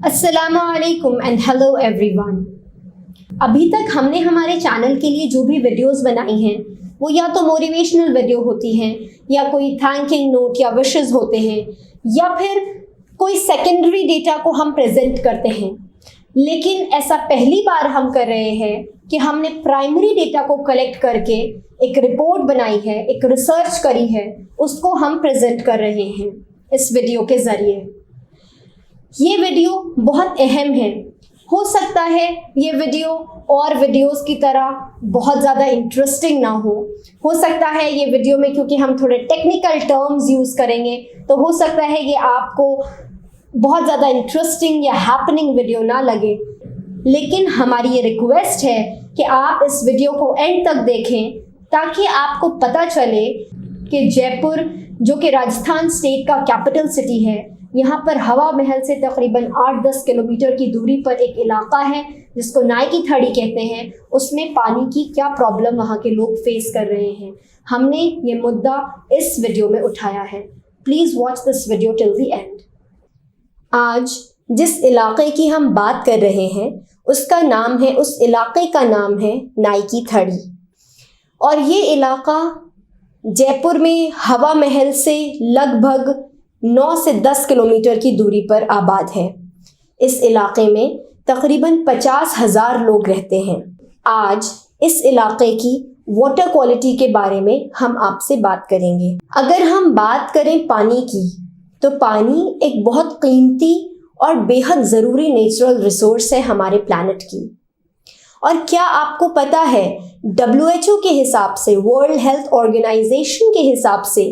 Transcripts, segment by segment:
अस्सलामुअलैकुम and hello everyone. अभी तक हमने हमारे चैनल के लिए जो भी वीडियोस बनाई हैं वो या तो मोटिवेशनल वीडियो होती हैं या कोई थैंकिंग नोट या विशेस होते हैं या फिर कोई सेकेंडरी डेटा को हम प्रेजेंट करते हैं। लेकिन ऐसा पहली बार हम कर रहे हैं कि हमने प्राइमरी डेटा को कलेक्ट करके एक रिपोर्ट बनाई है, एक रिसर्च करी है, उसको हम प्रेजेंट कर रहे हैं इस वीडियो के ज़रिए। ये वीडियो बहुत अहम है। हो सकता है ये वीडियो और वीडियोस की तरह बहुत ज़्यादा इंटरेस्टिंग ना हो सकता है ये वीडियो में, क्योंकि हम थोड़े टेक्निकल टर्म्स यूज़ करेंगे, तो हो सकता है ये आपको बहुत ज़्यादा इंटरेस्टिंग या हैपनिंग वीडियो ना लगे। लेकिन हमारी ये रिक्वेस्ट है कि आप इस वीडियो को एंड तक देखें ताकि आपको पता चले कि जयपुर, जो कि राजस्थान स्टेट का कैपिटल सिटी है, यहाँ पर हवा महल से तकरीबन 8-10 किलोमीटर की दूरी पर एक इलाका है जिसको नाई की थड़ी कहते हैं। उसमें पानी की क्या प्रॉब्लम वहाँ के लोग फेस कर रहे हैं, हमने ये मुद्दा इस वीडियो में उठाया है। Please watch this video till the end. आज जिस इलाके की हम बात कर रहे हैं उस इलाके का नाम है नाई की थड़ी, और ये इलाका जयपुर में हवा महल से लगभग 9 से 10 किलोमीटर की दूरी पर आबाद है। इस इलाके में तकरीबन 50,000 लोग रहते हैं। आज इस इलाके की वाटर क्वालिटी के बारे में हम आपसे बात करेंगे। अगर हम बात करें पानी की, तो पानी एक बहुत कीमती और बेहद ज़रूरी नेचुरल रिसोर्स है हमारे प्लैनेट की। और क्या आपको पता है, WHO के हिसाब से, वर्ल्ड हेल्थ ऑर्गेनाइजेशन के हिसाब से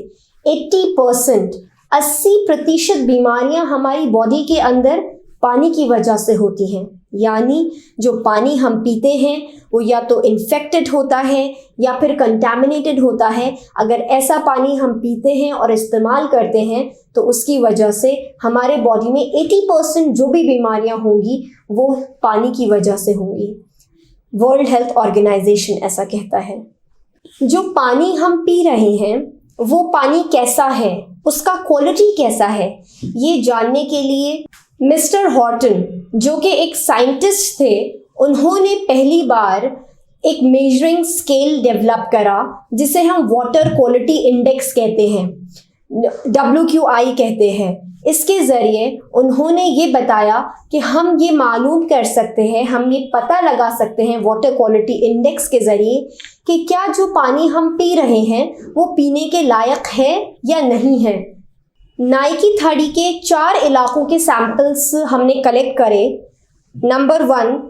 80% बीमारियां हमारी बॉडी के अंदर पानी की वजह से होती हैं। यानी जो पानी हम पीते हैं वो या तो इन्फेक्टेड होता है या फिर कंटामिनेटेड होता है। अगर ऐसा पानी हम पीते हैं और इस्तेमाल करते हैं तो उसकी वजह से हमारे बॉडी में 80% जो भी बीमारियां होंगी वो पानी की वजह से होंगी। वर्ल्ड हेल्थ ऑर्गेनाइजेशन ऐसा कहता है। जो पानी हम पी रहे हैं वो पानी कैसा है, उसका क्वालिटी कैसा है, ये जानने के लिए मिस्टर हॉर्टन, जो कि एक साइंटिस्ट थे, उन्होंने पहली बार एक मेजरिंग स्केल डेवलप करा जिसे हम वाटर क्वालिटी इंडेक्स कहते हैं, WQI कहते हैं। इसके ज़रिए उन्होंने ये बताया कि हम ये मालूम कर सकते हैं, हम ये पता लगा सकते हैं वाटर क्वालिटी इंडेक्स के ज़रिए कि क्या जो पानी हम पी रहे हैं वो पीने के लायक है या नहीं है। नाई की थड़ी के 4 इलाकों के सैंपल्स हमने कलेक्ट करे। नंबर 1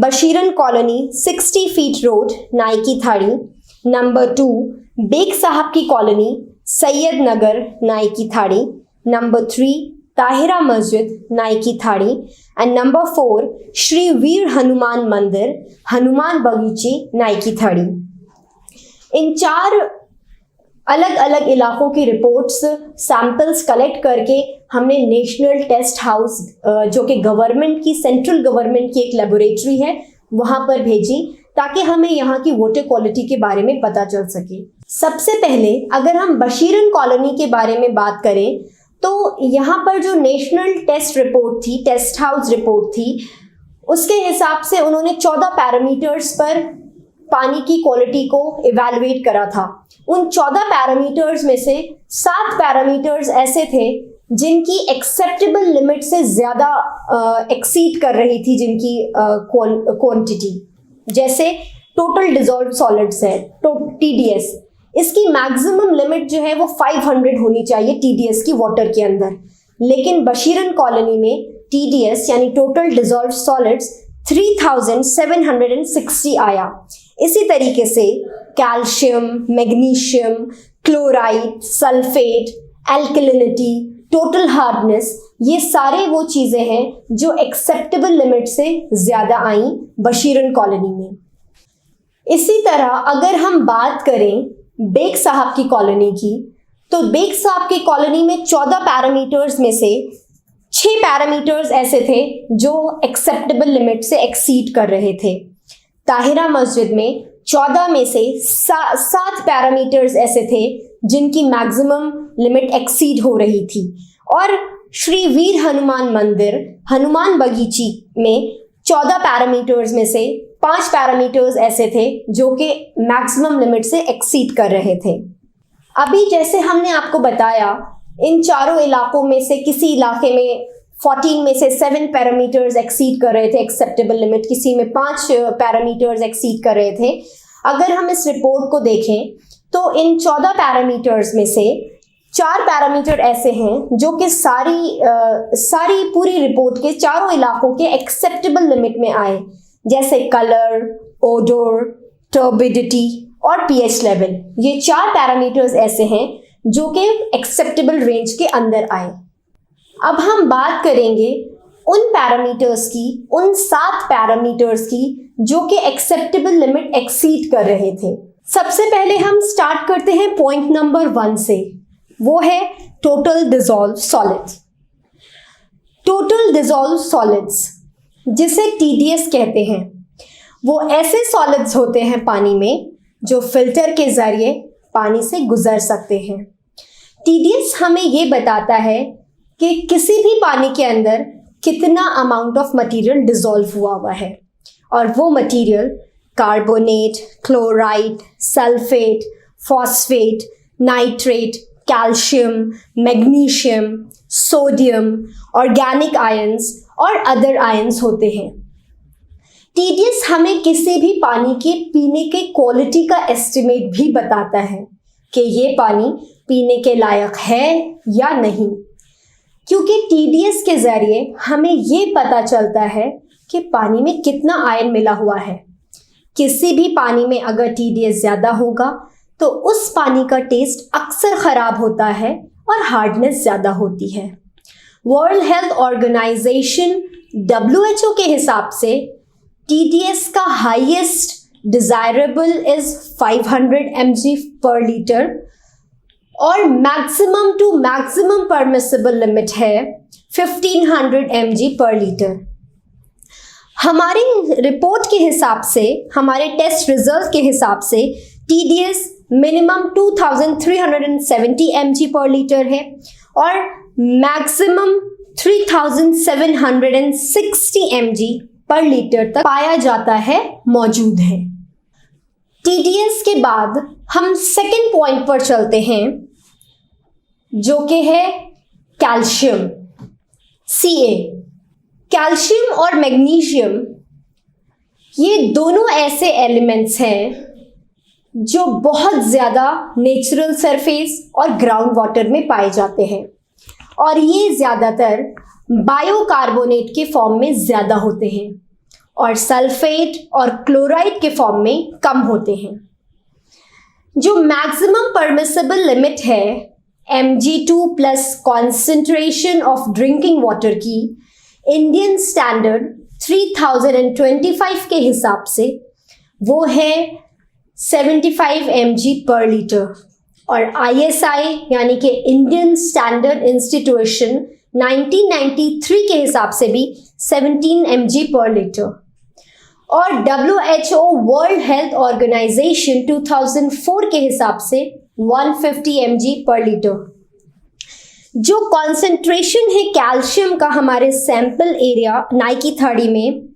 बशीरन कॉलोनी, 60 फीट रोड, नाई की थड़ी। नंबर 2 बेग साहब की कॉलोनी, सैयद नगर, नाई की थड़ी। नंबर 3 ताहिरा मस्जिद, नाई की थड़ी। एंड नंबर 4 श्री वीर हनुमान मंदिर, हनुमान बगीचे, नाई की थड़ी। इन 4 अलग अलग इलाकों की रिपोर्ट्स, सैंपल्स कलेक्ट करके हमने नेशनल टेस्ट हाउस, जो कि गवर्नमेंट की, सेंट्रल गवर्नमेंट की एक लेबोरेटरी है, वहाँ पर भेजी ताकि हमें यहाँ की वाटर क्वालिटी के बारे में पता चल सके। सबसे पहले अगर हम बशीरन कॉलोनी के बारे में बात करें तो यहाँ पर जो नेशनल टेस्ट रिपोर्ट थी, टेस्ट हाउस रिपोर्ट थी, उसके हिसाब से उन्होंने 14 पैरामीटर्स पर पानी की क्वालिटी को इवैल्यूएट करा था। उन 14 पैरामीटर्स में से 7 पैरामीटर्स ऐसे थे जिनकी एक्सेप्टेबल लिमिट से ज़्यादा एक्सीड कर रही थी जिनकी क्वांटिटी। जैसे टोटल डिजॉल्व सॉलिड्स है, TDS, इसकी मैक्सिमम लिमिट जो है वो 500 होनी चाहिए TDS की वाटर के अंदर। लेकिन बशीरन कॉलोनी में TDS यानी टोटल डिजॉल्व सॉलिड्स 3760 आया। इसी तरीके से calcium, magnesium, chloride, sulphate, alkalinity, total hardness, ये सारे वो चीज़ें हैं जो एक्सेप्टेबल लिमिट से ज़्यादा आई बशीरन कॉलोनी में। इसी तरह अगर हम बात करें बेग साहब की कॉलोनी की, तो बेग साहब की कॉलोनी में 14 पैरामीटर्स में से 6 पैरामीटर्स ऐसे थे जो एक्सेप्टेबल लिमिट से एक्सीड कर रहे थे। ताहिरा मस्जिद में 14 में से 7 पैरामीटर्स ऐसे थे जिनकी मैक्सिमम लिमिट एक्सीड हो रही थी। और श्री वीर हनुमान मंदिर हनुमान बगीची में 14 पैरामीटर्स में से 5 पैरामीटर्स ऐसे थे जो कि मैक्सिमम लिमिट से एक्सीड कर रहे थे। अभी जैसे हमने आपको बताया, इन चारों इलाकों में से किसी इलाके में 14 में से 7 पैरामीटर्स एक्सीड कर रहे थे एक्सेप्टेबल लिमिट, किसी में 5 पैरामीटर्स एक्सीड कर रहे थे। अगर हम इस रिपोर्ट को देखें तो इन 14 पैरामीटर्स में से 4 पैरामीटर ऐसे हैं जो कि सारी पूरी रिपोर्ट के चारों इलाकों के एक्सेप्टेबल लिमिट में आए, जैसे कलर, ओडोर, टर्बिडिटी और पीएच लेवल। ये 4 पैरामीटर्स ऐसे हैं जो कि एक्सेप्टेबल रेंज के अंदर आए। अब हम बात करेंगे उन पैरामीटर्स की, उन 7 पैरामीटर्स की जो कि एक्सेप्टेबल लिमिट एक्सीड कर रहे थे। सबसे पहले हम स्टार्ट करते हैं पॉइंट नंबर 1 से, वो है total dissolve solids. Total dissolve solids, जिसे TDS कहते हैं, वो ऐसे सॉलिड्स होते हैं पानी में जो फिल्टर के जरिए पानी से गुजर सकते हैं। TDS हमें ये बताता है कि किसी भी पानी के अंदर कितना अमाउंट ऑफ मटेरियल डिसॉल्व हुआ है, और वो material carbonate, chloride, sulphate, phosphate, nitrate, calcium, magnesium, sodium, organic ions और अदर आयंस होते हैं। TDS हमें किसी भी पानी के पीने के क्वालिटी का एस्टिमेट भी बताता है कि ये पानी पीने के लायक है या नहीं, क्योंकि TDS के जरिए हमें ये पता चलता है कि पानी में कितना आयन मिला हुआ है। किसी भी पानी में अगर TDS ज़्यादा होगा तो उस पानी का टेस्ट अक्सर ख़राब होता है और हार्डनेस ज़्यादा होती है। वर्ल्ड हेल्थ ऑर्गेनाइजेशन WHO के हिसाब से TDS का हाईएस्ट डिज़ायरेबल इज़ 500 mg पर लीटर और maximum to maximum permissible limit है 1500 mg पर लीटर। हमारी रिपोर्ट के हिसाब से, हमारे टेस्ट रिजल्ट के हिसाब से TDS मिनिमम 2370 mg पर लीटर है और मैक्सिमम 3760 mg पर लीटर तक पाया जाता है, मौजूद है। TDS के बाद हम सेकेंड पॉइंट पर चलते हैं जो कि है कैल्शियम, Ca। कैल्शियम और मैग्नीशियम, ये दोनों ऐसे एलिमेंट्स हैं जो बहुत ज़्यादा नेचुरल सरफेस और ग्राउंड वाटर में पाए जाते हैं, और ये ज़्यादातर बायोकार्बोनेट के फॉर्म में ज़्यादा होते हैं और सल्फेट और क्लोराइड के फॉर्म में कम होते हैं। जो मैक्सिमम परमिसिबल लिमिट है Mg2 plus concentration of drinking water की इंडियन स्टैंडर्ड 3025 के हिसाब से वो है 75 mg पर लीटर, और ISI यानी कि इंडियन स्टैंडर्ड इंस्टीट्यूशन 1993 के हिसाब से भी 17 mg पर लीटर, और WHO वर्ल्ड हेल्थ ऑर्गेनाइजेशन 2004 के हिसाब से 150 mg पर लीटर। जो कॉन्सेंट्रेशन है कैल्शियम का हमारे सैंपल एरिया नाइकी 30 में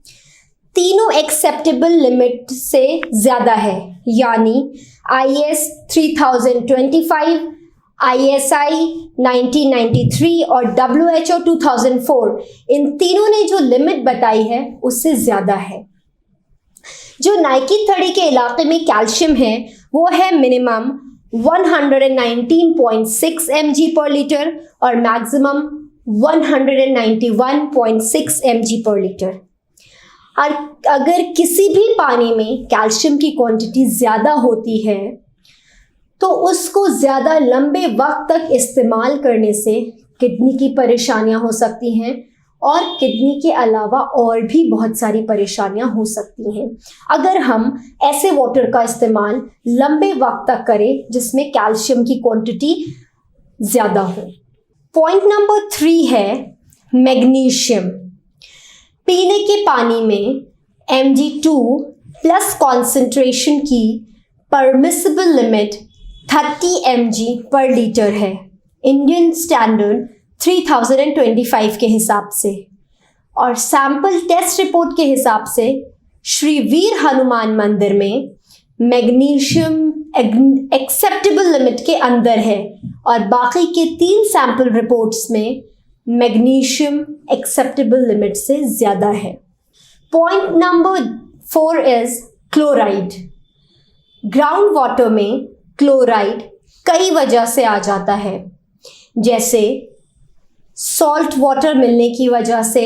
तीनों एक्सेप्टेबल लिमिट से ज़्यादा है, यानी IS 3025, ISI 1993 और WHO 2004, इन तीनों ने जो लिमिट बताई है उससे ज़्यादा है। जो नाइकी 30 के इलाके में कैल्शियम है वो है मिनिमम 119.6 mg पर लीटर और मैक्सिमम 191.6 mg पर लीटर। और अगर किसी भी पानी में कैल्शियम की क्वांटिटी ज़्यादा होती है तो उसको ज़्यादा लंबे वक्त तक इस्तेमाल करने से किडनी की परेशानियां हो सकती हैं, और किडनी के अलावा और भी बहुत सारी परेशानियां हो सकती हैं अगर हम ऐसे वाटर का इस्तेमाल लंबे वक्त तक करें जिसमें कैल्शियम की क्वांटिटी ज़्यादा हो। पॉइंट नंबर 3 है मैग्नीशियम। पीने के पानी में Mg2 प्लस कॉन्सेंट्रेशन की परमिसिबल लिमिट 30 mg पर लीटर है। इंडियन स्टैंडर्ड 3025 के हिसाब से, और सैंपल टेस्ट रिपोर्ट के हिसाब से श्री वीर हनुमान मंदिर में मैग्नीशियम एक्सेप्टेबल लिमिट के अंदर है और बाकी के 3 सैंपल रिपोर्ट्स में मैग्नीशियम एक्सेप्टेबल लिमिट से ज़्यादा है। Point number 4 is chloride. Ground water में क्लोराइड कई वजह से आ जाता है, जैसे सॉल्ट वाटर मिलने की वजह से,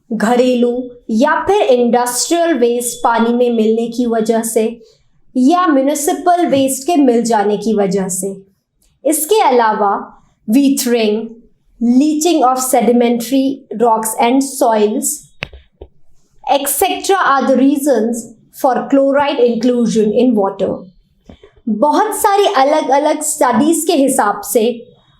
घरेलू या फिर इंडस्ट्रियल वेस्ट पानी में मिलने की वजह से, या म्युनिसिपल वेस्ट के मिल जाने की वजह से। इसके अलावा weathering, leaching of sedimentary rocks and soils etcetera are the reasons for chloride inclusion in water. बहुत सारी अलग अलग स्टडीज के हिसाब से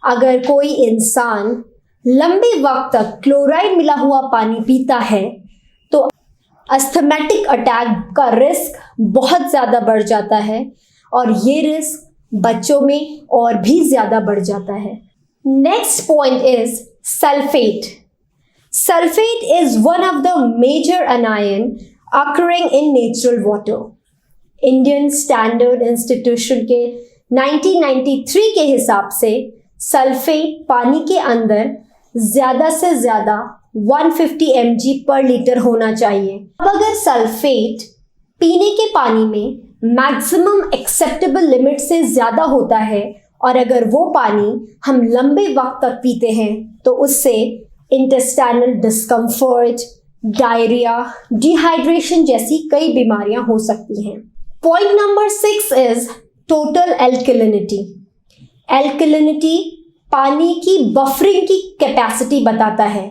अगर कोई इंसान लंबे वक्त तक क्लोराइड मिला हुआ पानी पीता है तो अस्थमैटिक अटैक का रिस्क बहुत ज़्यादा बढ़ जाता है, और ये रिस्क बच्चों में और भी ज़्यादा बढ़ जाता है। Next point is sulphate. Sulphate is one of the major anion occurring in natural water. Indian standard institution के 1993 के हिसाब से सल्फेट पानी के अंदर ज़्यादा से ज़्यादा 150 mg पर लीटर होना चाहिए। अब अगर सल्फेट पीने के पानी में मैक्सिमम एक्सेप्टेबल लिमिट से ज़्यादा होता है और अगर वो पानी हम लंबे वक्त तक पीते हैं तो उससे इंटेस्टाइनल डिस्कम्फर्ट, डायरिया, डिहाइड्रेशन जैसी कई बीमारियां हो सकती हैं। Point number 6 is total alkalinity. Alkalinity पानी की बफरिंग की कैपेसिटी बताता है।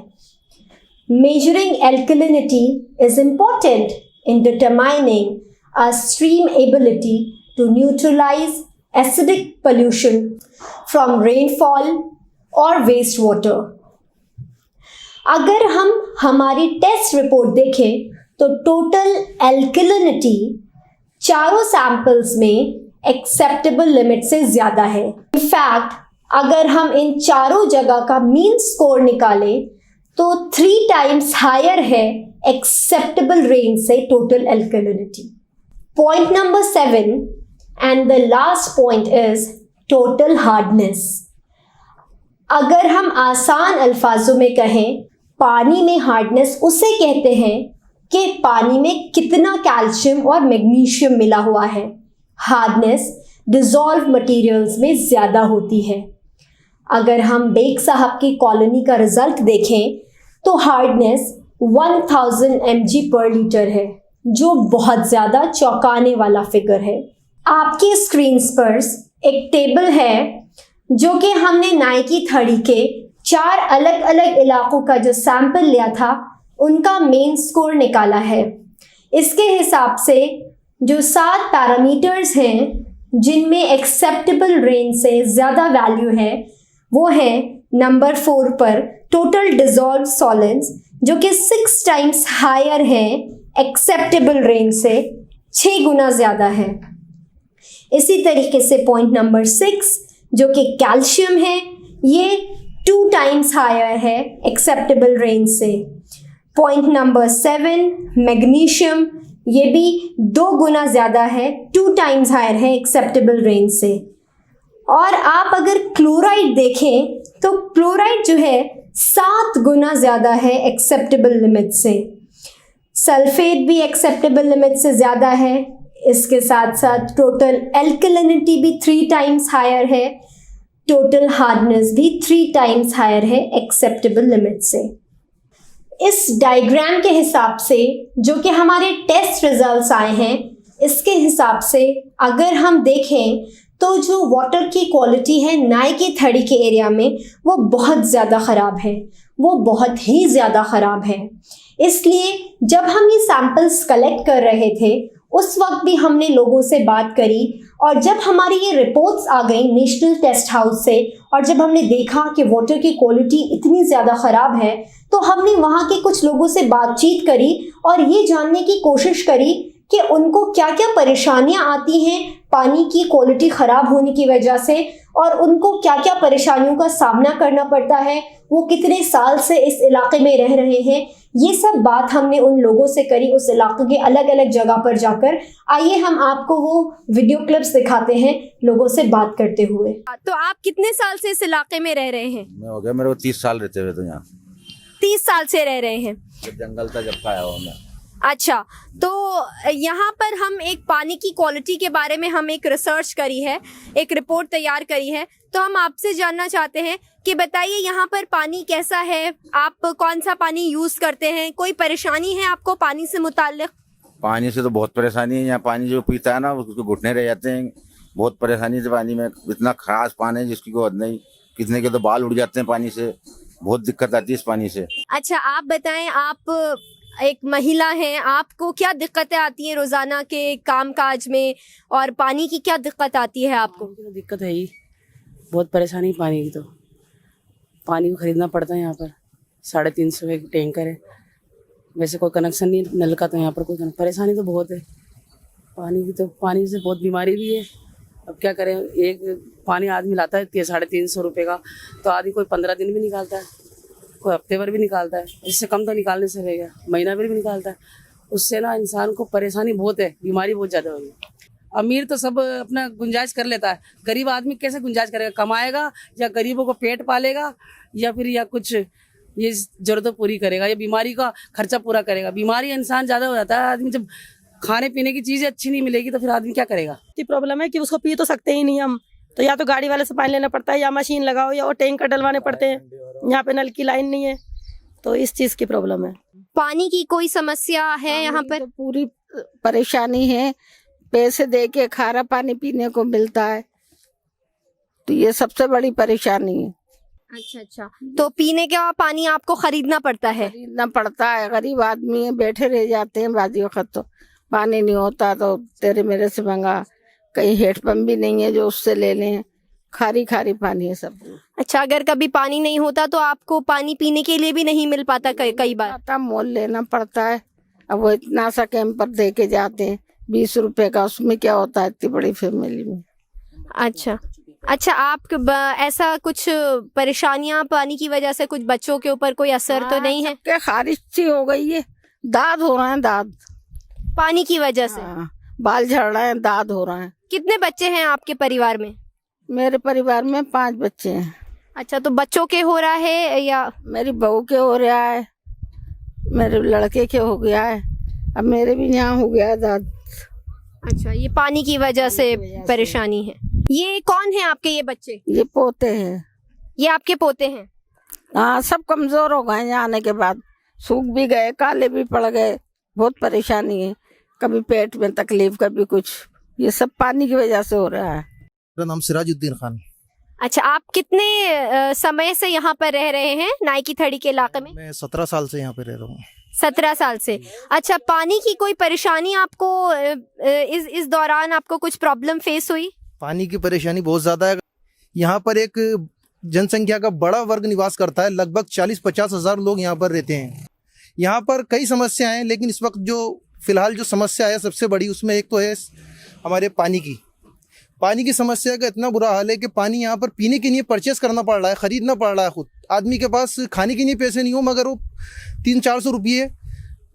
Measuring alkalinity is important in determining a stream ability to neutralise acidic pollution from rainfall और वेस्ट वाटर। अगर हम हमारी टेस्ट रिपोर्ट देखें तो टोटल एल्कलिनिटी चारों सैंपल्स में एक्सेप्टेबल लिमिट से ज़्यादा है। इनफैक्ट अगर हम इन चारों जगह का मीन स्कोर निकालें तो 3 टाइम्स हायर है एक्सेप्टेबल रेंज से total alkalinity. Point number 7 and the last point is total hardness. अगर हम आसान अल्फाजों में कहें, पानी में हार्डनेस उसे कहते हैं कि पानी में कितना कैल्शियम और मैग्नीशियम मिला हुआ है। हार्डनेस डिसॉल्व मटेरियल्स में ज़्यादा होती है। अगर हम बेग साहब की कॉलोनी का रिजल्ट देखें तो हार्डनेस 1000 mg पर लीटर है, जो बहुत ज़्यादा चौंकाने वाला फिगर है। आपकी स्क्रीन्स पर एक टेबल है जो कि हमने नाई की थड़ी के 4 अलग अलग इलाकों का जो सैंपल लिया था उनका मेन स्कोर निकाला है। इसके हिसाब से जो 7 पैरामीटर्स हैं जिनमें एक्सेप्टेबल रेंज से ज़्यादा वैल्यू है वो है नंबर 4 पर टोटल डिसॉल्व सॉलिड्स, जो कि 6 टाइम्स हायर है एक्सेप्टेबल रेंज से, 6 गुना ज़्यादा है। इसी तरीके से पॉइंट नंबर 6 जो कि कैल्शियम है, ये 2 टाइम्स हायर है एक्सेप्टेबल रेंज से। पॉइंट नंबर 7 मैग्नीशियम, ये भी 2 गुना ज़्यादा है, 2 टाइम्स हायर है एक्सेप्टेबल रेंज से। और आप अगर क्लोराइड देखें तो क्लोराइड जो है 7 गुना ज़्यादा है एक्सेप्टेबल लिमिट से। सल्फेट भी एक्सेप्टेबल लिमिट से ज़्यादा है, इसके साथ साथ टोटल एल्कलिनिटी भी 3 टाइम्स हायर है, टोटल हार्डनेस भी 3 टाइम्स हायर है एक्सेप्टेबल लिमिट से। इस डायग्राम के हिसाब से जो कि हमारे टेस्ट रिजल्ट्स आए हैं, इसके हिसाब से अगर हम देखें तो जो वाटर की क्वालिटी है नाई की थड़ी के एरिया में वो बहुत ज़्यादा ख़राब है, वो बहुत ही ज़्यादा ख़राब है। इसलिए जब हम ये सैंपल्स कलेक्ट कर रहे थे उस वक्त भी हमने लोगों से बात करी, और जब हमारी ये रिपोर्ट्स आ गई नेशनल टेस्ट हाउस से और जब हमने देखा कि वाटर की क्वालिटी इतनी ज़्यादा ख़राब है तो हमने वहाँ के कुछ लोगों से बातचीत करी और ये जानने की कोशिश करी कि उनको क्या क्या परेशानियाँ आती हैं पानी की क्वालिटी ख़राब होने की वजह से, और उनको क्या क्या परेशानियों का सामना करना पड़ता है, वो कितने साल से इस इलाके में रह रहे हैं, ये सब बात हमने उन लोगों से करी उस इलाके के अलग अलग जगह पर जाकर। आइए हम आपको वो वीडियो क्लिप्स दिखाते हैं लोगों से बात करते हुए। तो आप कितने साल से इस इलाके में रह रहे हैं? मैं हो गया मेरे को 30 साल रहते हुए तो यहाँ 30 साल से रह रहे हैं। जब जंगल था जब का आया हुआ मैं। अच्छा, तो यहाँ पर हम एक पानी की क्वालिटी के बारे में हम एक रिसर्च करी है, एक रिपोर्ट तैयार करी है, तो हम आपसे जानना चाहते हैं कि बताइए यहाँ पर पानी कैसा है, आप कौन सा पानी यूज़ करते हैं, कोई परेशानी है आपको पानी से मुताल्लिक? पानी से तो बहुत परेशानी है यहाँ। पानी जो पीता है ना उसको घुटने रह जाते हैं, बहुत परेशानी से पानी में। इतना खास पानी है जिसकी कोई हद नहीं, कितने के तो बाल उड़ जाते हैं पानी से, बहुत दिक्कत आती है इस पानी से। अच्छा, आप बताएं, आप एक महिला हैं, आपको क्या दिक्कतें आती हैं रोजाना के काम काज में, और पानी की क्या दिक्कत आती है आपको? पानी की तो दिक्कत है ही, बहुत परेशानी पानी की। तो पानी को खरीदना पड़ता है यहाँ पर, 350 एक टैंकर है। वैसे कोई कनेक्शन नहीं नल का, तो यहाँ पर कोई परेशानी तो बहुत है पानी की। तो पानी से बहुत बीमारी भी है। अब क्या करें, एक पानी आदमी लाता है 350 रुपये का, तो आदमी कोई 15 दिन भी निकालता है, कोई हफ्ते भर भी निकालता है, इससे कम तो निकालने से रहेगा, महीना भर भी निकालता है। उससे ना इंसान को परेशानी बहुत है, बीमारी बहुत ज़्यादा हो गई। अमीर तो सब अपना गुंजाइश कर लेता है, गरीब आदमी कैसे गुंजाइश करेगा? कमाएगा या गरीबों को पेट पालेगा, या फिर या कुछ ये जरूरतें पूरी करेगा, या बीमारी का खर्चा पूरा करेगा? बीमारी इंसान ज़्यादा हो जाता है। आदमी जब खाने पीने की चीज़ें अच्छी नहीं मिलेगी तो फिर आदमी क्या करेगा? इतनी प्रॉब्लम है कि उसको पी तो सकते ही नहीं हम, तो या तो गाड़ी वाले से पानी लेना पड़ता है, या मशीन लगाओ, या और टैंकर डलवाने पड़ते हैं। यहाँ पे नल की लाइन नहीं है, तो इस चीज़ की प्रॉब्लम है। पानी की कोई समस्या है यहाँ पर? तो पूरी परेशानी है, पैसे दे के खारा पानी पीने को मिलता है, तो ये सबसे बड़ी परेशानी है। अच्छा, तो पीने का पानी आपको खरीदना पड़ता है? खरीदना पड़ता है, गरीब आदमी है, बैठे रह जाते हैं। बाजी वक्त तो पानी नहीं होता तो तेरे मेरे से मंगा, कहीं हेडपम्प भी नहीं है जो उससे ले लें, खारी खारी पानी है सब। अच्छा, अगर कभी पानी नहीं होता तो आपको पानी पीने के लिए भी नहीं मिल पाता कई बार? आता मोल लेना पड़ता है। अब वो इतना सा कैंपर दे के जाते हैं 20 रुपए का, उसमें क्या होता है इतनी बड़ी फैमिली में। अच्छा, आप ऐसा कुछ परेशानियां पानी की वजह से, कुछ बच्चों के ऊपर कोई असर तो नहीं है? क्या खारिश सी हो गई है, दाद हो रहा है, दाद पानी की वजह से? बाल झड़ रहे हैं, दाद हो रहा है। कितने बच्चे हैं आपके परिवार में? मेरे परिवार में 5 बच्चे हैं। अच्छा, तो बच्चों के हो रहा है या? मेरी बहू के हो रहा है, मेरे लड़के के हो गया है, अब मेरे भी यहाँ हो गया है दाद। अच्छा, ये पानी की वजह से परेशानी है। ये कौन है आपके ये बच्चे? ये पोते हैं। ये आपके पोते हैं? हाँ, सब कमजोर हो गए यहाँ आने के बाद, सूख भी गए, काले भी पड़ गए, बहुत परेशानी है। कभी पेट में तकलीफ, कभी कुछ, ये सब पानी की वजह से हो रहा है। मेरा नाम सिराजुद्दीन खान। अच्छा, आप कितने समय से यहाँ पर रह रहे हैं नाई की थड़ी के इलाके में? मैं 17 साल से यहाँ पे रह रहा हूँ। 17 साल से। अच्छा, पानी की कोई परेशानी आपको इस दौरान आपको कुछ प्रॉब्लम फेस हुई? पानी की परेशानी बहुत ज़्यादा है। यहाँ पर एक जनसंख्या का बड़ा वर्ग निवास करता है, लगभग 40-50 हज़ार लोग यहाँ पर रहते हैं। यहाँ पर कई समस्याएं हैं, लेकिन इस वक्त जो फिलहाल जो समस्या है सबसे बड़ी, उसमें एक तो है हमारे पानी की समस्या का इतना बुरा हाल है कि पानी यहाँ पर पीने के लिए परचेस करना पड़ रहा है, ख़रीदना पड़ रहा है। खुद आदमी के पास खाने के लिए पैसे नहीं हो, मगर वो 300-400 रुपये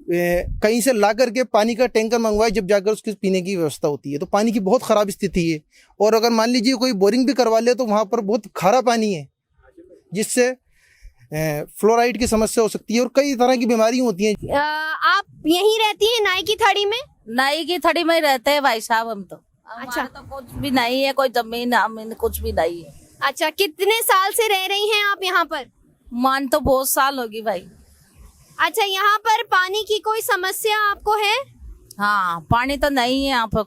कहीं से ला करके पानी का टैंकर मंगवाए, जब जाकर उसके पीने की व्यवस्था होती है। तो पानी की बहुत ख़राब स्थिति है। और अगर मान लीजिए कोई बोरिंग भी करवा ले तो वहाँ पर बहुत खारा पानी है, जिससे फ्लोराइड की समस्या हो सकती है और कई तरह की बीमारी होती हैं। आप यहीं रहती हैं नाई की थड़ी में? नाई की थड़ी में ही रहते हैं भाई साहब हम तो। अच्छा, तो कुछ भी नहीं है, कोई जमीन अमीन कुछ भी नहीं है। अच्छा, कितने साल से रह रही हैं आप यहाँ पर? मान तो बहुत साल होगी भाई। अच्छा, यहाँ पर पानी की कोई समस्या आपको है? हाँ, पानी तो नहीं है यहाँ पर।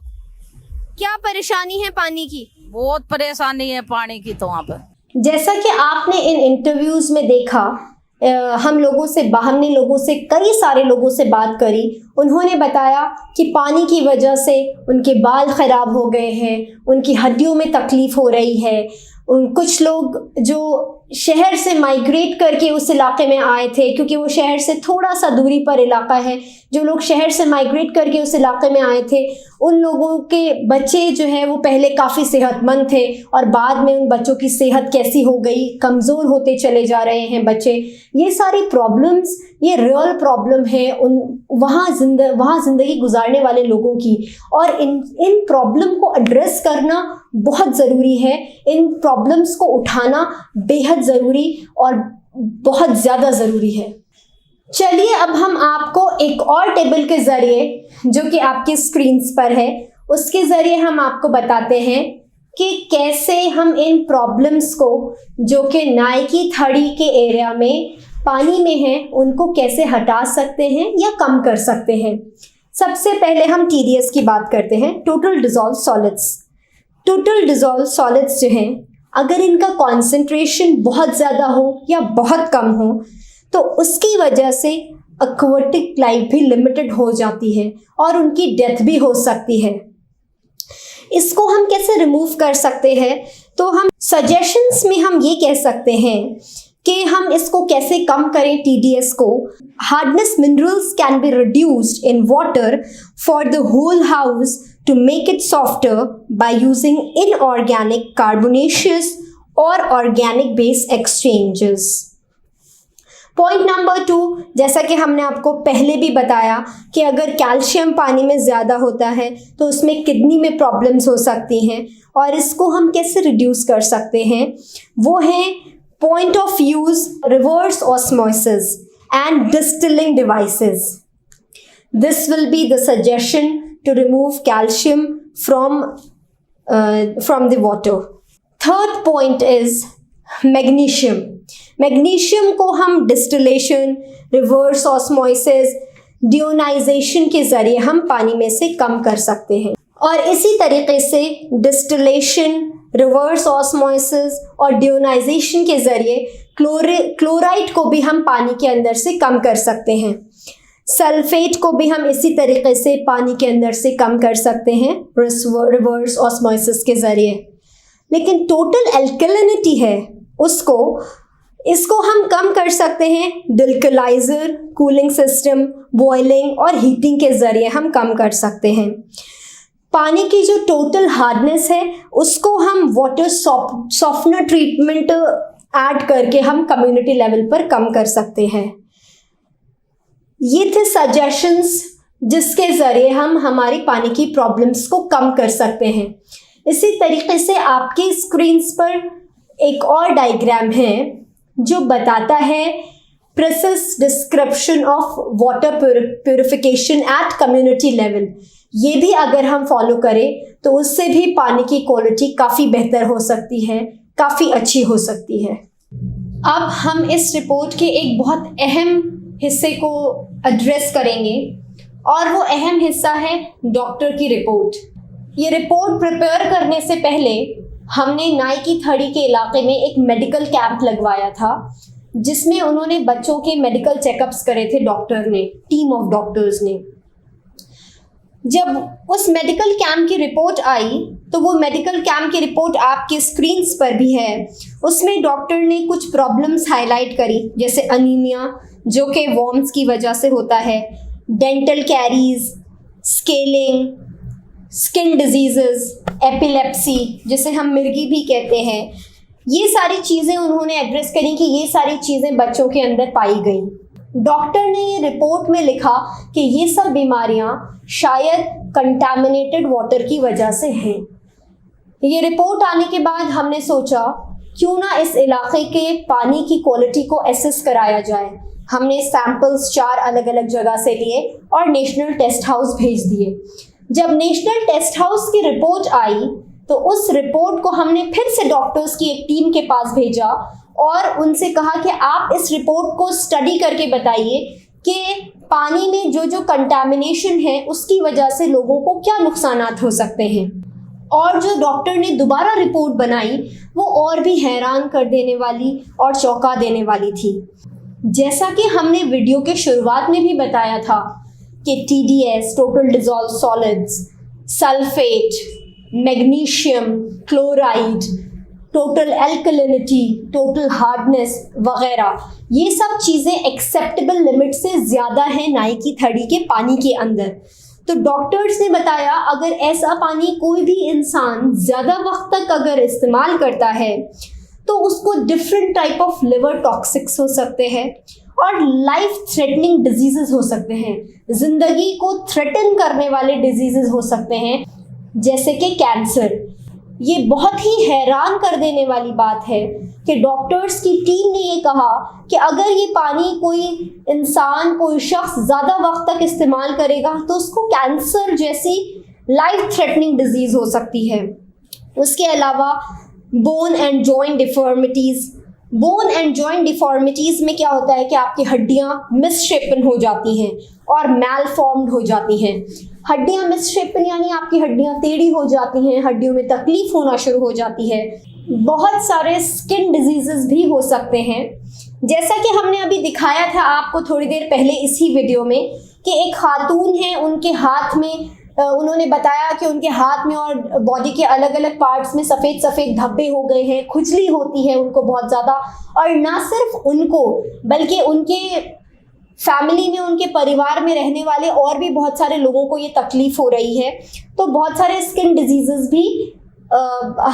क्या परेशानी है पानी की? बहुत परेशानी है पानी की तो वहाँ पर। जैसा कि आपने इन इंटरव्यूज में देखा, हमने लोगों से कई सारे लोगों से बात करी। उन्होंने बताया कि पानी की वजह से उनके बाल खराब हो गए हैं, उनकी हड्डियों में तकलीफ हो रही है, कुछ लोग जो शहर से माइग्रेट करके उस इलाके में आए थे, क्योंकि वो शहर से थोड़ा सा दूरी पर इलाका है, जो लोग शहर से माइग्रेट करके उस इलाके में आए थे उन लोगों के बच्चे जो है वो पहले काफ़ी सेहतमंद थे और बाद में उन बच्चों की सेहत कैसी हो गई, कमज़ोर होते चले जा रहे हैं बच्चे। ये सारी प्रॉब्लम्स, ये रियल प्रॉब्लम है उन वहाँ ज़िंदगी गुजारने वाले लोगों की, और इन प्रॉब्लम को एड्रेस करना बहुत ज़रूरी है। इन प्रॉब्लम्स को उठाना बेहद ज़रूरी और बहुत ज़्यादा ज़रूरी है। चलिए अब हम आपको एक और टेबल के ज़रिए, जो कि आपकी स्क्रीन्स पर है, उसके ज़रिए हम आपको बताते हैं कि कैसे हम इन प्रॉब्लम्स को जो कि नाइकी थड़ी के एरिया में पानी में हैं उनको कैसे हटा सकते हैं या कम कर सकते हैं। सबसे पहले हम TDS की बात करते हैं, total dissolve solids. Total dissolve solids जो हैं, अगर इनका कॉन्सेंट्रेशन बहुत ज़्यादा हो या बहुत कम हो तो उसकी वजह से एक्वेटिक लाइफ भी लिमिटेड हो जाती है और उनकी डेथ भी हो सकती है। इसको हम कैसे रिमूव कर सकते हैं, तो हम सजेशंस में हम ये कह सकते हैं कि हम इसको कैसे कम करें TDS को। Hardness minerals can be reduced in water for the whole house to make it softer by using inorganic carbonaceous or organic base exchanges. Point number 2, जैसा कि हमने आपको पहले भी बताया कि अगर कैल्शियम पानी में ज़्यादा होता है तो उसमें किडनी में प्रॉब्लम्स हो सकती हैं, और इसको हम कैसे रिड्यूस कर सकते हैं, वो है point of use reverse osmosis and distilling devices. This will be the suggestion to remove calcium from the water. Third point is magnesium. Magnesium को हम distillation, reverse osmosis, deionization के ज़रिए हम पानी में से कम कर सकते हैं, और इसी तरीके से distillation, reverse osmosis और deionization के ज़रिए क्लोराइड को भी हम पानी के अंदर से कम कर सकते हैं। सल्फेट को भी हम इसी तरीके से पानी के अंदर से कम कर सकते हैं रिवर्स ऑस्मोसिस के ज़रिए। लेकिन टोटल एल्कलिनिटी है इसको हम कम कर सकते हैं डिल्कलाइजर, कूलिंग सिस्टम, बॉइलिंग और हीटिंग के ज़रिए हम कम कर सकते हैं। पानी की जो टोटल हार्डनेस है उसको हम वाटर सॉफ्टनर ट्रीटमेंट ऐड करके हम कम्युनिटी लेवल पर कम कर सकते हैं। ये थे सजेशंस जिसके ज़रिए हम हमारी पानी की प्रॉब्लम्स को कम कर सकते हैं। इसी तरीके से आपकी स्क्रीन्स पर एक और डायग्राम है जो बताता है precise description of water purification at community level. ये भी अगर हम फॉलो करें तो उससे भी पानी की क्वालिटी काफ़ी बेहतर हो सकती है, काफ़ी अच्छी हो सकती है। अब हम इस रिपोर्ट के एक बहुत अहम हिस्से को एड्रेस करेंगे, और वो अहम हिस्सा है डॉक्टर की रिपोर्ट। ये रिपोर्ट प्रिपेयर करने से पहले हमने नाइकी थड़ी के इलाके में एक मेडिकल कैंप लगवाया था, जिसमें उन्होंने बच्चों के मेडिकल चेकअप्स करे थे डॉक्टर ने, टीम ऑफ डॉक्टर्स ने। जब उस मेडिकल कैंप की रिपोर्ट आई तो वो मेडिकल कैंप की रिपोर्ट आपके स्क्रीन्स पर भी है। उसमें डॉक्टर ने कुछ प्रॉब्लम्स हाईलाइट करी, जैसे अनीमिया जो कि वॉर्म्स की वजह से होता है, dental caries, scaling, skin diseases, epilepsy जिसे हम मिर्गी भी कहते हैं, ये सारी चीज़ें उन्होंने एड्रेस करी कि ये सारी चीज़ें बच्चों के अंदर पाई गई। डॉक्टर ने ये रिपोर्ट में लिखा कि ये सब बीमारियां शायद कंटामिनेटेड वाटर की वजह से हैं। ये रिपोर्ट आने के बाद हमने सोचा क्यों ना इस इलाके के पानी की क्वालिटी को एसेस कराया जाए। हमने सैंपल्स 4 अलग अलग जगह से लिए और नेशनल टेस्ट हाउस भेज दिए। जब नेशनल टेस्ट हाउस की रिपोर्ट आई तो उस रिपोर्ट को हमने फिर से डॉक्टर्स की एक टीम के पास भेजा और उनसे कहा कि आप इस रिपोर्ट को स्टडी करके बताइए कि पानी में जो जो कंटामिनेशन है उसकी वजह से लोगों को क्या नुकसानात हो सकते हैं। और जो डॉक्टर ने दोबारा रिपोर्ट बनाई वो और भी हैरान कर देने वाली और चौंका देने वाली थी। जैसा कि हमने वीडियो के शुरुआत में भी बताया था कि TDS, total dissolve solids, sulphate, magnesium, chloride, total alkalinity, total hardness वगैरह, ये सब चीज़ें एक्सेप्टेबल लिमिट से ज़्यादा है नाई की थड़ी के पानी के अंदर। तो डॉक्टर्स ने बताया अगर ऐसा पानी कोई भी इंसान ज़्यादा वक्त तक अगर इस्तेमाल करता है तो उसको different type of liver toxics हो सकते हैं और लाइफ थ्रेटनिंग डिजीजेस हो सकते हैं, ज़िंदगी को थ्रेटन करने वाले डिजीजेस हो सकते हैं, जैसे कि कैंसर। ये बहुत ही हैरान कर देने वाली बात है कि डॉक्टर्स की टीम ने ये कहा कि अगर ये पानी कोई इंसान, कोई शख्स ज़्यादा वक्त तक इस्तेमाल करेगा तो उसको कैंसर जैसी लाइफ थ्रेटनिंग डिजीज़ हो सकती है। उसके अलावा bone and joint deformities, bone and joint deformities में क्या होता है कि आपकी हड्डियाँ मिसशेपन हो जाती हैं और मैलफॉर्म्ड हो जाती हैं। हड्डियाँ मिसशेपन यानी आपकी हड्डियाँ टेढ़ी हो जाती हैं, हड्डियों में तकलीफ होना शुरू हो जाती है। बहुत सारे स्किन डिजीजेस भी हो सकते हैं, जैसा कि हमने अभी दिखाया था आपको थोड़ी देर पहले इसी वीडियो में कि एक खातून है, उनके हाथ में उन्होंने बताया कि उनके हाथ में और बॉडी के अलग अलग पार्ट्स में सफ़ेद सफ़ेद धब्बे हो गए हैं, खुजली होती है उनको बहुत ज़्यादा, और ना सिर्फ उनको बल्कि उनके फैमिली में, उनके परिवार में रहने वाले और भी बहुत सारे लोगों को ये तकलीफ़ हो रही है। तो बहुत सारे स्किन डिजीज़ेस भी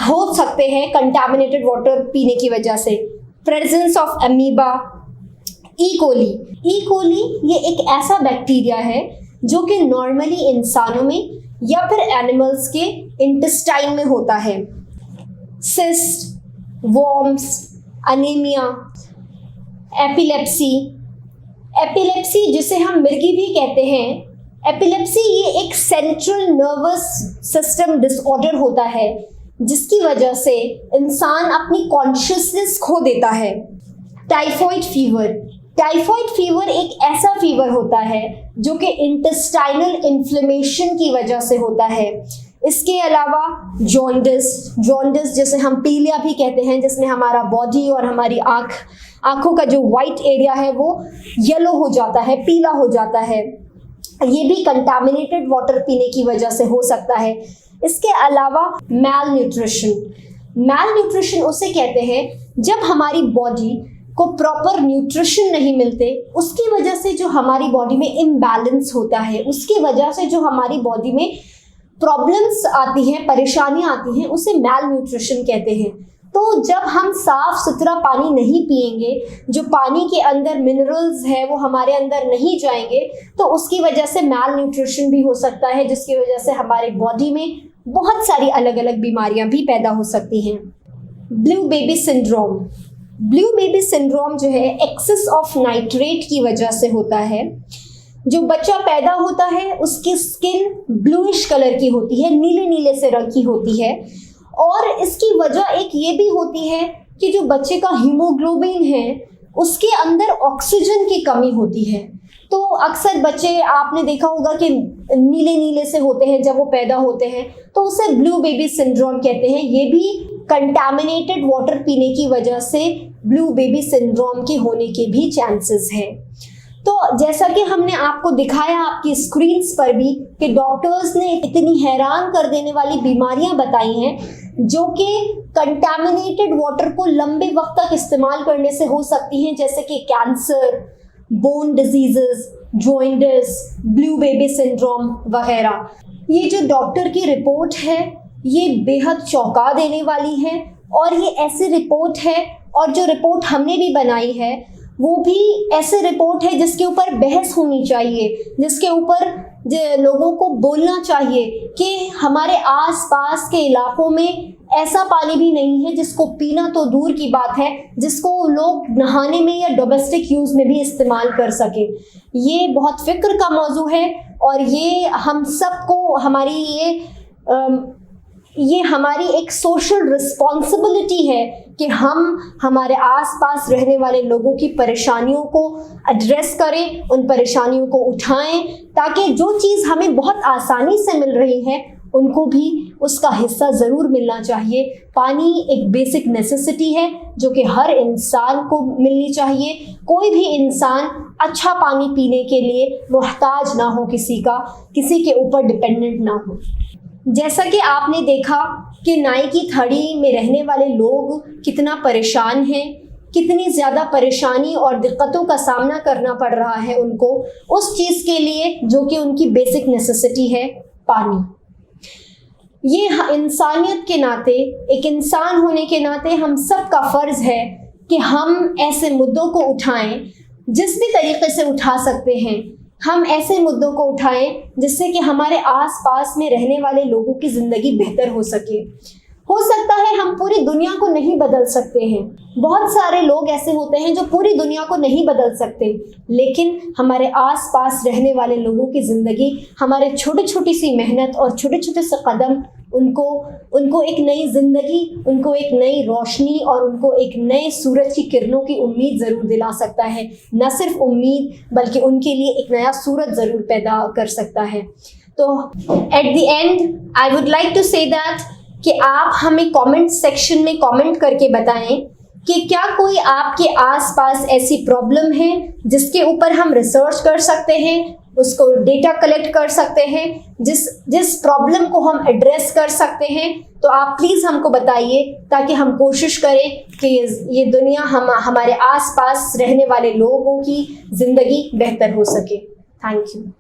हो सकते हैं कंटामिनेटेड वाटर पीने की वजह से। प्रेजेंस ऑफ अमीबा, ई कोली ये एक ऐसा बैक्टीरिया है जो कि नॉर्मली इंसानों में या फिर एनिमल्स के इंटेस्टाइन में होता है। सिस्ट, वॉर्म्स, अनीमिया, एपिलेप्सी जिसे हम मिर्गी भी कहते हैं, एपिलेप्सी ये एक सेंट्रल नर्वस सिस्टम डिसऑर्डर होता है जिसकी वजह से इंसान अपनी कॉन्शियसनेस खो देता है। टाइफॉइड फीवर एक ऐसा फीवर होता है जो कि इंटेस्टाइनल इन्फ्लेमेशन की वजह से होता है। इसके अलावा जॉन्डिस जिसे हम पीलिया भी कहते हैं, जिसमें हमारा बॉडी और हमारी आँखों का जो वाइट एरिया है वो येलो हो जाता है, पीला हो जाता है। ये भी कंटामिनेटेड वाटर पीने की वजह से हो सकता है। इसके अलावा मैलन्यूट्रिशन उसे कहते हैं जब हमारी बॉडी को प्रॉपर न्यूट्रिशन नहीं मिलते, उसकी वजह से जो हमारी बॉडी में इम्बैलेंस होता है, उसकी वजह से जो हमारी बॉडी में प्रॉब्लम्स आती हैं, परेशानियां आती हैं, उसे मैलन्यूट्रिशन कहते हैं। तो जब हम साफ सुथरा पानी नहीं पिएंगे, जो पानी के अंदर मिनरल्स है वो हमारे अंदर नहीं जाएंगे, तो उसकी वजह से मैलन्यूट्रिशन भी हो सकता है, जिसकी वजह से हमारी बॉडी में बहुत सारी अलग अलग बीमारियां भी पैदा हो सकती हैं। ब्लू बेबी सिंड्रोम जो है एक्सेस ऑफ नाइट्रेट की वजह से होता है। जो बच्चा पैदा होता है उसकी स्किन ब्लूइश कलर की होती है, नीले नीले से रंग की होती है, और इसकी वजह एक ये भी होती है कि जो बच्चे का हीमोग्लोबिन है उसके अंदर ऑक्सीजन की कमी होती है। तो अक्सर बच्चे आपने देखा होगा कि नीले नीले से होते हैं जब वो पैदा होते हैं, तो उसे ब्लू बेबी सिंड्रोम कहते हैं। ये भी कंटामिनेटेड वाटर पीने की वजह से ब्लू बेबी सिंड्रोम के होने के भी चांसेस हैं। तो जैसा कि हमने आपको दिखाया आपकी स्क्रीन्स पर भी कि डॉक्टर्स ने इतनी हैरान कर देने वाली बीमारियां बताई हैं जो कि कंटामिनेटेड वाटर को लंबे वक्त तक इस्तेमाल करने से हो सकती हैं, जैसे कि cancer, bone diseases, jaundice, blue baby syndrome वगैरह। ये जो डॉक्टर की रिपोर्ट है ये बेहद चौंका देने वाली है, और ये ऐसी रिपोर्ट है, और जो रिपोर्ट हमने भी बनाई है वो भी ऐसे रिपोर्ट है जिसके ऊपर बहस होनी चाहिए, जिसके ऊपर लोगों को बोलना चाहिए कि हमारे आसपास के इलाकों में ऐसा पानी भी नहीं है जिसको पीना तो दूर की बात है, जिसको लोग नहाने में या डोमेस्टिक यूज़ में भी इस्तेमाल कर सके। ये बहुत फिक्र का मौजू है, और ये हम सबको ये हमारी एक सोशल रिस्पॉन्सिबिलिटी है कि हम हमारे आसपास रहने वाले लोगों की परेशानियों को एड्रेस करें, उन परेशानियों को उठाएं, ताकि जो चीज़ हमें बहुत आसानी से मिल रही है उनको भी उसका हिस्सा ज़रूर मिलना चाहिए। पानी एक बेसिक नेसेसिटी है जो कि हर इंसान को मिलनी चाहिए। कोई भी इंसान अच्छा पानी पीने के लिए मोहताज ना हो, किसी के ऊपर डिपेंडेंट ना हो। जैसा कि आपने देखा कि नाई की थड़ी में रहने वाले लोग कितना परेशान हैं, कितनी ज़्यादा परेशानी और दिक्कतों का सामना करना पड़ रहा है उनको उस चीज़ के लिए जो कि उनकी बेसिक नेसेसिटी है, पानी। ये इंसानियत के नाते, एक इंसान होने के नाते हम सब का फ़र्ज़ है कि हम ऐसे मुद्दों को उठाएं, जिस भी तरीक़े से उठा सकते हैं हम ऐसे मुद्दों को उठाएं जिससे कि हमारे आसपास में रहने वाले लोगों की ज़िंदगी बेहतर हो सके। हो सकता है हम पूरी दुनिया को नहीं बदल सकते हैं, बहुत सारे लोग ऐसे होते हैं जो पूरी दुनिया को नहीं बदल सकते, लेकिन हमारे आसपास रहने वाले लोगों की ज़िंदगी, हमारे छोटी छोटी सी मेहनत और छोटे छोटे से कदम उनको एक नई ज़िंदगी, उनको एक नई रोशनी और उनको एक नए सूरज की किरणों की उम्मीद ज़रूर दिला सकता है। न सिर्फ उम्मीद बल्कि उनके लिए एक नया सूरज ज़रूर पैदा कर सकता है। तो at the end I would like to say that कि आप हमें कमेंट सेक्शन में कमेंट करके बताएं कि क्या कोई आपके आसपास ऐसी प्रॉब्लम है जिसके ऊपर हम रिसर्च कर सकते हैं, उसको डेटा कलेक्ट कर सकते हैं, जिस प्रॉब्लम को हम एड्रेस कर सकते हैं। तो आप प्लीज़ हमको बताइए ताकि हम कोशिश करें कि ये दुनिया हमारे आसपास रहने वाले लोगों की ज़िंदगी बेहतर हो सके। Thank you.